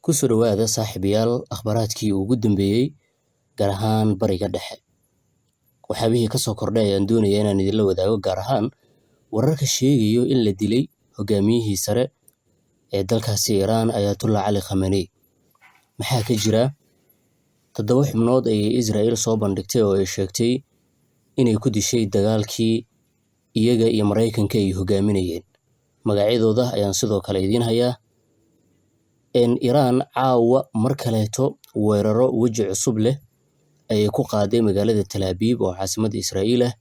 Ku soo dhawaada saaxiibayaal akhbaaraadkii ugu dambeeyay gaar ahaan bariga dhexe. Waxyaabihii ka soo kordhay ayaan doonayaa inaan idinla wadaago gaar ahaan wararka sheegayo in la dilay hogaamiyihii sare ee dalkaasi Iran Ayatollah Ali Khamenei. Maxaa ka jira? 7 xubnood ayay Israel soo bandhigtay oo ay sheegtay inay ku dishay dagaalkii iyaga iyo Mareykanka ay hogaaminayeen. Magacyadooda ayaan sidoo kale idiin hayaa. Iran caawa mar kaleeto weeraro weji cusub leh ayay ku qaaday magaalada Tel Aviv oo caasimadda Israa'iil ah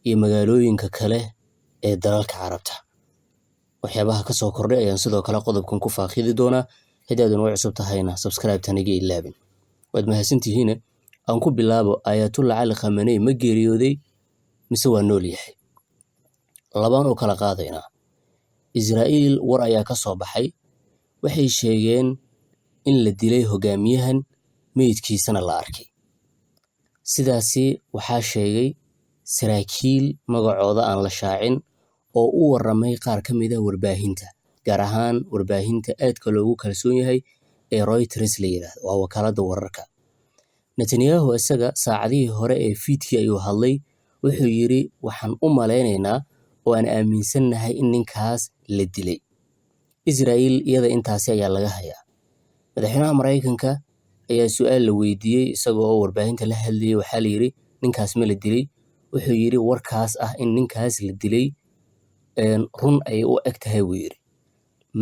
iyo magaalooyinka kale ee dalalka Carabta. Waxyaabaha ka soo kordhay ayaan sidoo kale qodobkan ku faaqidi doonaa. Haddii aad nagu cusub tahayna subscribe-tan iga ilaabin. Waad mahadsantihiin. Aan ku bilaabo Ayatollah Ali Khamenei ma geeriyooday mise waa nool yahay? Labaan oo kala qaadaynaa. Israa'iil war ayaa ka soo baxay. Waxay sheegeen in la dilay hogaamiyahan meydkiisana la arkay. Sidaasi waxaa sheegay saraakiil magacooda aan la shaacin oo u warramay qaar ka mid ah warbaahinta, gaar ahaan warbaahinta aadka loogu kalsoon yahay ee Reuters la yiraahdo, waa wakaaladda wararka. Netanyahu isaga saacadihii hore ee fiidkii ayuu hadlay. Wuxuu yiri waxaan u maleynaynaa oo aan aaminsannahay in ninkaas la dilay. Israa'iil iyada intaasi ayaa laga hayaa. Madaxweynaha Mareykanka ayaa su'aal la weydiiyey isagoo oo warbaahinta la hadlayay. Waxaa la yiri ninkaas ma la dilay? Wuxuu yiri warkaas ah in ninkaas la dilay run ay u eg tahay buu yiri.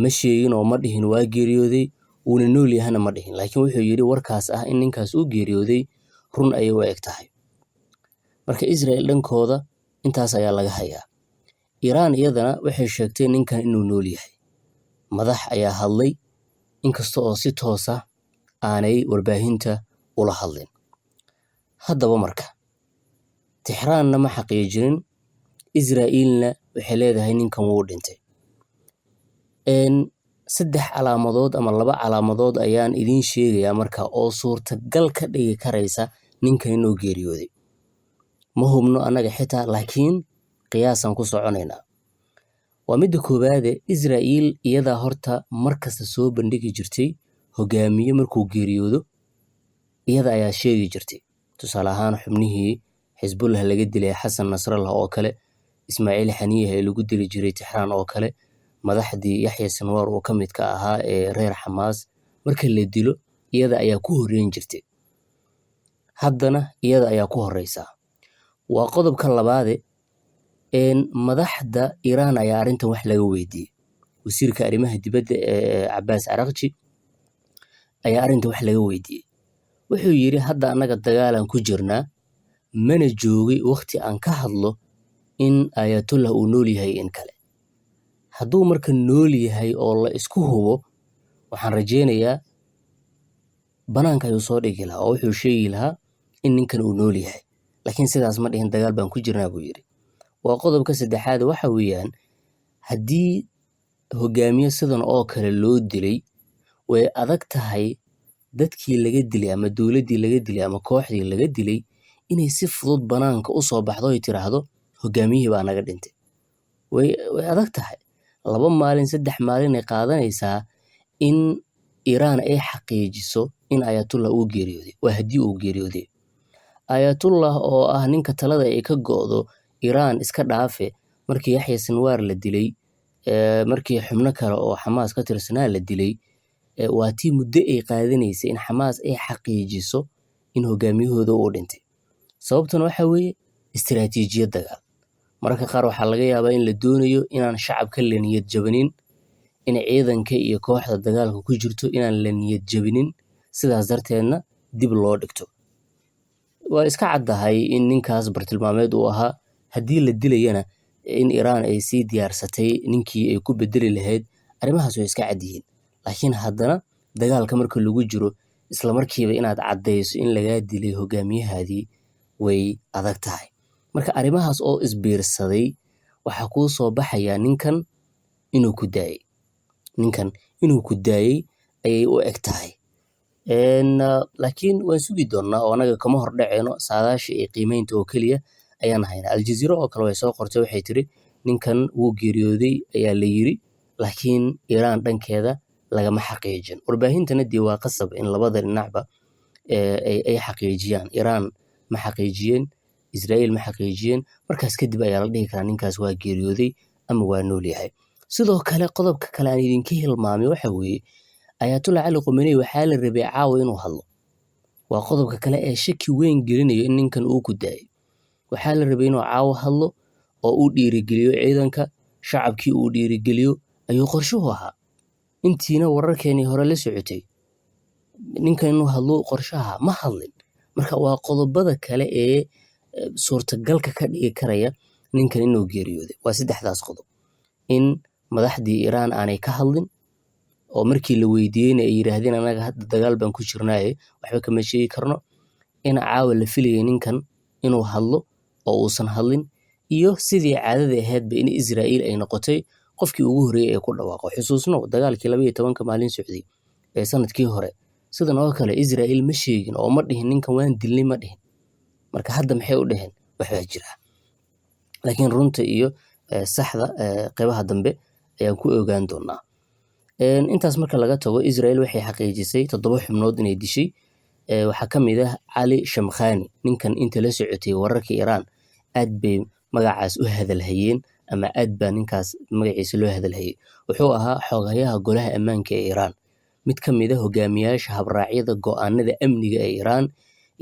Ma sheegin oo ma dhihin waa geeriyooday, wuuna nool yahana ma dhihin. Laakiin wuxuu yiri warkaas ah in ninkaas uu geeriyooday run ay u eg tahay. Marka Israa'iil dhankooda intaas ayaa laga hayaa. Iran iyadana waxay sheegtay ninkan inuu nool yahay. Madax ayaa hadlay inkasta oo si toos ah aanay warbaahinta ula hadlin. Haddaba marka Tehraanna ma xaqiijinin, Israa'iilna waxay leedahay ninkan wuu dhintay. 3 calaamadood ama 2 calaamadood ayaan idiin sheegayaa marka oo suurtagal ka dhigi karaysa ninkan inuu geeriyooday. Ma hubno annaga xitaa, laakiin qiyaasan ku soconaynaa. Waa midda koowaade, Israa'iil iyadaa horta markasta soo bandhigi jirtay hogaamiye markuu geeriyoodo iyada ayaa sheegi jirtay. Tusaale ahaan xubnihii Xisbullah laga dilay Xasan Nasrallah oo kale, Ismaaciil Haniyeh ee lagu dili jiray Tehraan oo kale, madaxdii Yaxya Sinwar oo ka mid ka ahaa ee reer Xamaas marka la dilo iyada ayaa ku horeyn jirtay. Haddana iyada ayaa ku horeysaa. Waa qodobka labaade. Madaxda Iran ayaa arrintan wax laga weydiiyey. Wasiirka arrimaha dibadda ee Abbas Araghchi ayaa arrintan wax laga weydiiyey. Wuxuu yiri hadda annaga dagaalan ku jirnaa, mana joogay waqti aan ka hadlo in Ayatollah uu nool yahay in kale. Hadduu marka nool yahay oo la isku hubo, waxaan rajeynayaa banaanka ayuu soo dhigi lahaa oo wuxuu sheegi lahaa in ninkan uu nool yahay. Laakiin sidaas ma dhihin, dagaal baan ku jirnaa buu yiri. Waa qodobka saddexaad. Waxa weeyaan haddii hogaamiye sidan oo kale loo dilay, way adag tahay dadkii laga dilay ama dowladdii laga dilay ama kooxdii laga dilay inay si fudud banaanka u soo baxdo ay tiraahdo hogaamiyihii baa naga dhintay. Way adag tahay. 2 maalin 3 maalin ay qaadanaysaa in Iran ay xaqiijiso in Ayatollah uu geeriyooday. Waa haddii uu geeriyooday. Ayatollah oo ah ninka talada ay ka go'do Iran iska dhaafe markii Yaxya Sinwar la dilay, markii xubno kale oo Xamaas ka tirsanaa la dilay, waa tii muddo ay qaadanaysay in Xamaas ay xaqiijiso in hogaamiyahooda uu dhintay. Sababtuna waxa weeye istiraatiijiyad dagaal. Mararka qaar waxaa laga yaabaa in la doonayo inaan shacabka la niyad jabanin, in ciidanka iyo kooxda dagaalka ku jirto inaan la niyad jabinin, sidaas darteedna dib loo dhigto. Waa iska caddahay in ninkaas bartilmaameed uu ahaa. Haddii la dilayana in Iran ay sii diyaarsatay ninkii ay ku bedeli lahayd, arrimahaas way iska cad yihiin. Laakiin haddana dagaalka marka lagu jiro isla markiiba inaad caddayso in lagaa dilay hogaamiyahaadii way adag tahay. Marka arrimahaas oo isbiirsaday waxaa kuu soo baxaya ninkan inuu ku daayay. Ninkan inuu ku daayay ayay u eg tahay. Laakiin waan sugi doonnaa oo anaga kama hor dhaceyno saadaasha iyo qiimeynta oo keliya ayaan haynaa. Al Jazeera oo kale way soo qortay, waxay tiri ninkan wuu geeriyooday ayaa la yiri, laakiin Iran dhankeeda lagama xaqiijin. Warbaahintana dee waa qasab in labada dhinacba ay xaqiijiyaan. Iran ma xaqiijiyeen, Israa'iil ma xaqiijiyeen, markaas kadib ayaa la dhihi karaa ninkaas waa geeriyooday ama waa nool yahay. Sidoo kale qodobka kale aan idinka hilmaamay waxa weeye Ayatollah Cali Khamenei waxaa la rabay caawa inuu hadlo. Waa qodobka kale ee shaki weyn gelinayo in ninkan uu ku daayay. Waxaa la rabay inuu caawa hadlo oo uu dhiirigeliyo ciidanka, shacabkii uu dhiirigeliyo ayuu qorshuhu ahaa. Intiina wararkeenii hore la socotay ninkan inuu hadlo qorshaha ma hadlin. Marka waa qodobada kale ee suurtagalka ka dhigi karaya ninkan inuu geeriyooday. Waa saddexdaas qodob. In madaxdii Iran aanay ka hadlin oo markii la weydiiyeyna ay yiraahdeen anaga hadda dagaal baan ku jirnaaye waxba kama sheegi karno. In caawa la filayay ninkan inuu hadlo oo uusan hadlin, iyo sidii caadada ahaydba in Israa'iil ay noqotay qofkii ugu horeeyay ee ku dhawaaqo. Xusuusno dagaalkii 12 maalin socday ee sanadkii hore sidan oo kale Israa'iil ma sheegin oo ma dhihin ninkan waan dilnay ma dhihin. Marka hadda maxay u dhaheen waxbaa jira. Laakiin runta iyo saxda qaybaha dambe ayaan ku ogaan doonaa. Intaas marka laga tago Israa'iil waxay xaqiijisay 7 xubnood inay dishay. Waxaa ka mid ah Ali Shamkhani. Ninkan inta la socotay wararka Iran aad bay magacaas u hadalhayeen ama aad baa ninkaas magaciisa loo hadalhayay. Wuxuu ahaa xogayaha golaha ammaanka ee Iran, mid ka mid ah hogaamiyaasha habraacyada go'aanada amniga ee Iran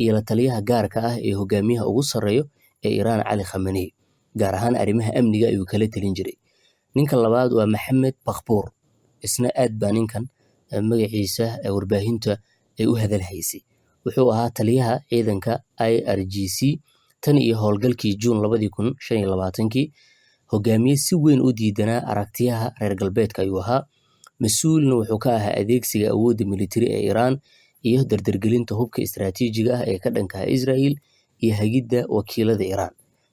iyo la taliyaha gaarka ah ee hogaamiyaha ugu sarreeyo ee Iran Cali Khamenei. Gaar ahaan arrimaha amniga ayuu kala talin jiray. Ninka labaad waa Mohammed Baghpour. Isna aad baa ninkan magaciisa warbaahinta ay u hadalhaysay. Wuxuu ahaa taliyaha ciidanka IRGC tan iyo howlgalkii Juun 2025. Hogaamiye si weyn u diidanaa aragtiyaha reer galbeedka ayuu ahaa. Mas'uulna wuxuu ka ahaa adeegsiga awoodda militari ee Iran iyo dardargelinta hubka istiraatiijiga ah ee ka dhanka ah Israa'iil iyo hagidda wakiilada Iran.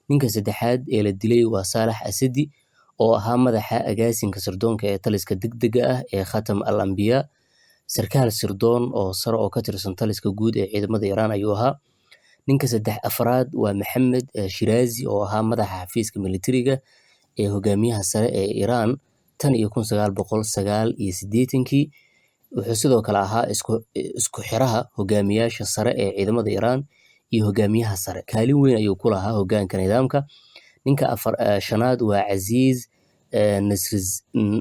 Ninka saddexaad ee la dilay waa Salah Asadi oo ahaa madaxa agaasinka sirdoonka ee taliska degdega ah ee Khatam al-Anbiya. Sarkaal sirdoon oo sare oo ka tirsan taliska guud ee ciidamada Iran ayuu ahaa. Ninka afraad waa Maxamed Shirazi oo ahaa madaxa xafiiska militariga ee hogaamiyaha sare ee Iran tan iyo 1989. Wuxuu sidoo kale ahaa isku xiraha hogaamiyaasha sare ee ciidamada Iran iyo hogaamiyaha sare. Kaalin weyn ayuu ku lahaa hoggaanka nidaamka. Ninka shanaad waa Aziz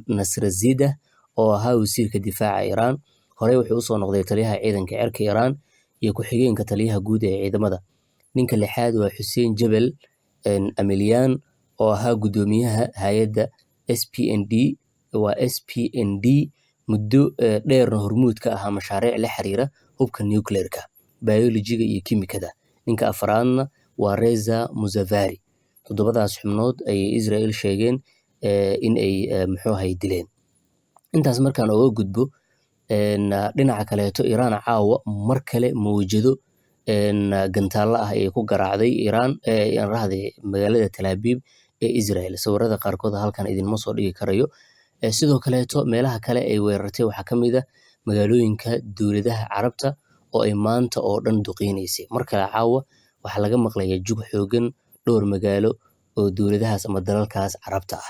Nasrazadeh oo ahaa wasiirka difaaca Iran. Horey wuxuu u soo noqday taliyaha ciidanka cirka Iran iyo ku-xigeenka taliyaha guud ee ciidamada. Ninka lixaad waa Hussein Jabal Amelian oo ahaa guddoomiyaha hay'adda SPND muddo dheerna hormuud ka ahaa mashaariic la xiriira hubka nuclear-ka, biology-ga iyo kiimikada. Ninka afraadna waa Reza Muzaffari. 7daas xubnood ayay Israa'iil sheegeen in ay dileen. Intaas markaan uga gudbo dhinaca kaleeto Iran caawa mar kale mawjado gantaalo ah ayay ku garaacday magaalada Tel Aviv ee Israa'iil. Sawirada qaarkood halkan idinma soo dhigi karayo. Sidoo kaleeto meelaha kale ay weerartay waxaa ka mid ah magaalooyinka dowladaha Carabta oo ay maanta oo dhan duqeynaysay. Mar kale caawa waxaa laga maqlayaa jug xoogan dhowr magaalo oo dowladahaas ama dalalkaas Carabta ah.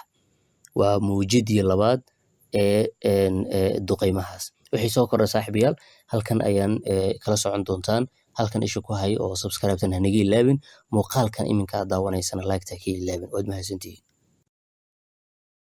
Waa mawjadii labaad ee duqeymahaas. Wixii soo kordha saaxiibayaal halkan ayaan kala socon doontaan. Halkan isha ku hay oo subscribe-tan hanaga ilaabin. Muuqaalkan iminka aad daawanaysana like-ta ka ilaabin. Waad mahadsantihiin.